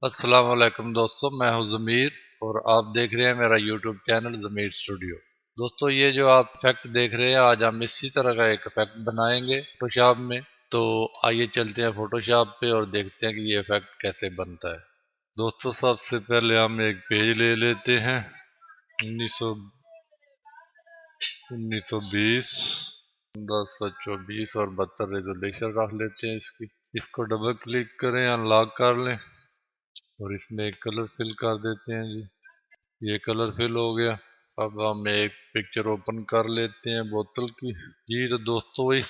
السلام علیکم دوستوں، میں ہوں ضمیر اور آپ دیکھ رہے ہیں میرا یوٹیوب چینل ضمیر اسٹوڈیو۔ دوستوں، یہ جو آپ افیکٹ دیکھ رہے ہیں، آج ہم اسی طرح کا ایک افیکٹ بنائیں گے فوٹو شاپ میں۔ تو آئیے چلتے ہیں فوٹو شاپ پہ اور دیکھتے ہیں کہ یہ افیکٹ کیسے بنتا ہے۔ دوستوں، سب سے پہلے ہم ایک پیج لے لیتے ہیں 1920 1024 اور 72 ریزولوشن رکھ لیتے ہیں اس کو ڈبل کلک کریں، انلاک کر لیں اور اس میں ایک کلر فل کر دیتے ہیں جی۔ یہ کلر فل ہو گیا۔ اب ہم ایک پکچر اوپن کر لیتے ہیں بوتل کی جی۔ تو دوستوں، اس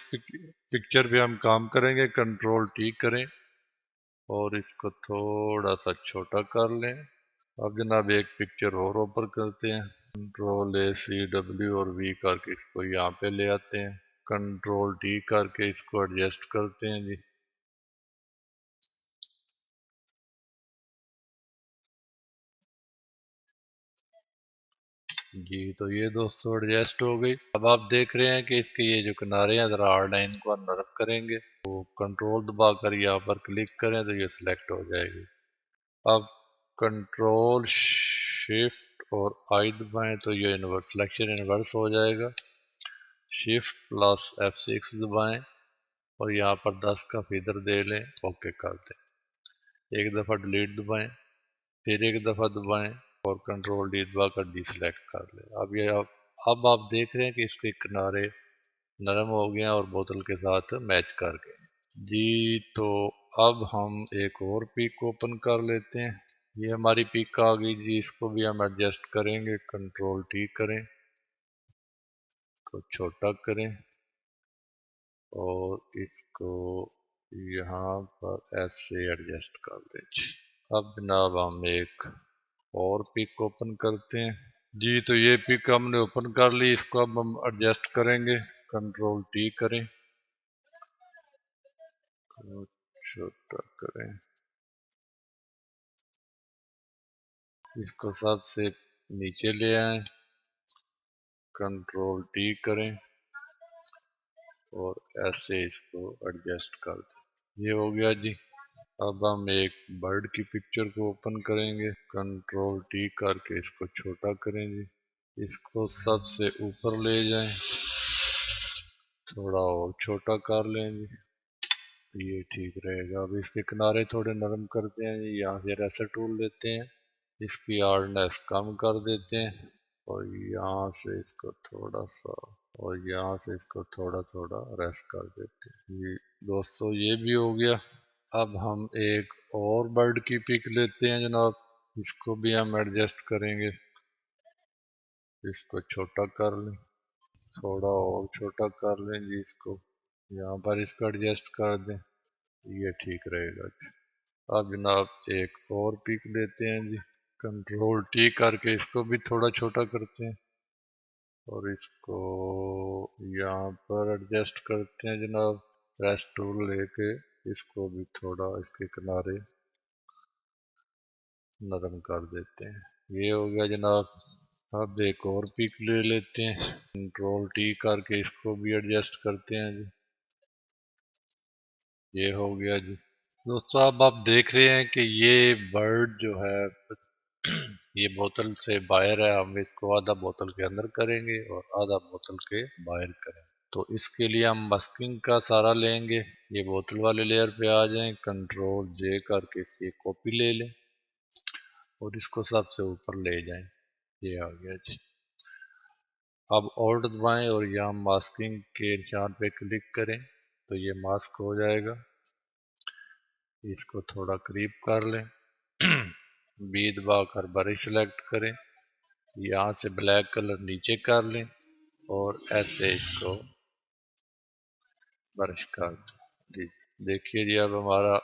پکچر پہ ہم کام کریں گے، کنٹرول ٹی کریں اور اس کو تھوڑا سا چھوٹا کر لیں۔ اب جناب ایک پکچر اور اوپن کرتے ہیں، کنٹرول اے سی ڈبلیو اور وی کر کے اس کو یہاں پہ لے آتے ہیں، کنٹرول ٹی کر کے اس کو ایڈجسٹ کرتے ہیں جی۔ جی تو یہ دوستوں ایڈجسٹ ہو گئی۔ اب آپ دیکھ رہے ہیں کہ اس کے یہ جو کنارے ہیں، ذرا ہارڈ ہیں، ان کو ہم نرم کریں گے۔ تو کنٹرول دبا کر یہاں پر کلک کریں تو یہ سلیکٹ ہو جائے گی۔ اب کنٹرول شفٹ اور آئی دبائیں تو یہ سلیکشن انورس ہو جائے گا۔ شفٹ پلس F6 دبائیں اور یہاں پر 10 کا فیدر دے لیں، اوکے کر دیں۔ ایک دفعہ ڈیلیٹ دبائیں، پھر ایک دفعہ دبائیں اور کنٹرول ڈی دبا کر ڈی سلیکٹ کر لیں۔ اب آپ دیکھ رہے ہیں کہ اس کے کنارے نرم ہو گئے اور بوتل کے ساتھ میچ کر گئے جی۔ تو اب ہم ایک اور پیک اوپن کر لیتے ہیں۔ یہ ہماری پیک آ گئی جی، اس کو بھی ہم ایڈجسٹ کریں گے، کنٹرول ٹی کریں کو چھوٹا کریں اور اس کو یہاں پر ایسے ایڈجسٹ کر دیں جی۔ اب جناب ہم ایک اور پیک اوپن کرتے ہیں جی۔ تو یہ پیک ہم نے اوپن کر لی، اس کو اب ہم ایڈجسٹ کریں گے، کنٹرول ٹی کریں، چھوٹا کریں، اس کو سب سے نیچے لے آئیں، کنٹرول ٹی کریں اور ایسے اس کو ایڈجسٹ کر دیں۔ یہ ہو گیا جی۔ اب ہم ایک برڈ کی پکچر کو اوپن کریں گے، کنٹرول ٹی کر کے اس کو چھوٹا کریں جی۔ اس کو سب سے اوپر لے جائیں، تھوڑا اور چھوٹا کر لیں جی، یہ ٹھیک رہے گا۔ اب اس کے کنارے تھوڑے نرم کرتے ہیں جی، یہاں سے ریسر ٹول لیتے ہیں، اس کی ہارڈنیس کم کر دیتے ہیں اور یہاں سے اس کو تھوڑا سا اور یہاں سے اس کو تھوڑا تھوڑا ریس کر دیتے ہیں جی۔ دوستو یہ بھی ہو گیا۔ اب ہم ایک اور برڈ کی پک لیتے ہیں جناب، اس کو بھی ہم ایڈجسٹ کریں گے، اس کو چھوٹا کر لیں، تھوڑا اور چھوٹا کر لیں جی، اس کو یہاں پر اس کو ایڈجسٹ کر دیں، یہ ٹھیک رہے گا جی۔ اب جناب ایک اور پک لیتے ہیں جی، کنٹرول ٹی کر کے اس کو بھی تھوڑا چھوٹا کرتے ہیں اور اس کو یہاں پر ایڈجسٹ کرتے ہیں جناب، ریس ٹول لے کے اس کو بھی تھوڑا اس کے کنارے نرم کر دیتے ہیں، یہ ہو گیا جناب۔ اب ایک اور پک لے لیتے ہیں، کنٹرول ٹی کر کے اس کو بھی ایڈجسٹ کرتے ہیں جی، یہ ہو گیا جی۔ دوستو اب آپ دیکھ رہے ہیں کہ یہ برڈ جو ہے یہ بوتل سے باہر ہے، ہم اس کو آدھا بوتل کے اندر کریں گے اور آدھا بوتل کے باہر کریں گے۔ تو اس کے لیے ہم ماسکنگ کا سہارا لیں گے، یہ بوتل والے لیئر پہ آ جائیں، کنٹرول جے کر کے اس کی کاپی لے لیں اور اس کو سب سے اوپر لے جائیں، یہ آ گیا جی۔ اب آلٹ دبائیں اور یہاں ماسکنگ کے نشان پہ کلک کریں تو یہ ماسک ہو جائے گا، اس کو تھوڑا قریب کر لیں، بی دبا کر برش سلیکٹ کریں، یہاں سے بلیک کلر نیچے کر لیں اور ایسے اس کو برش کر دیں جی۔ دیکھیے جی، اب ہمارا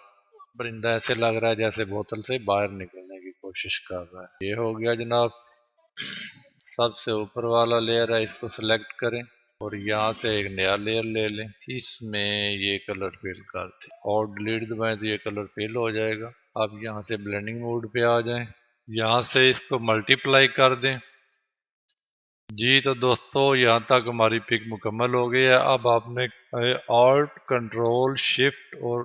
پرندہ ایسے لگ رہا ہے جیسے بوتل سے باہر نکلنے کی کوشش کر رہا ہے، یہ ہو گیا جناب۔ سب سے اوپر والا لیئر ہے، اس کو سلیکٹ کریں اور یہاں سے ایک نیا لیئر لے لیں، اس میں یہ کلر فل کر دیں اور ڈیلیٹ دبائیں تو یہ کلر فل ہو جائے گا۔ اب یہاں سے بلینڈنگ موڈ پہ آ جائیں، یہاں سے اس کو ملٹی پلائی کر دیں جی۔ تو دوستو یہاں تک ہماری پک مکمل ہو گئی ہے۔ اب آپ نے آلٹ کنٹرول شفٹ اور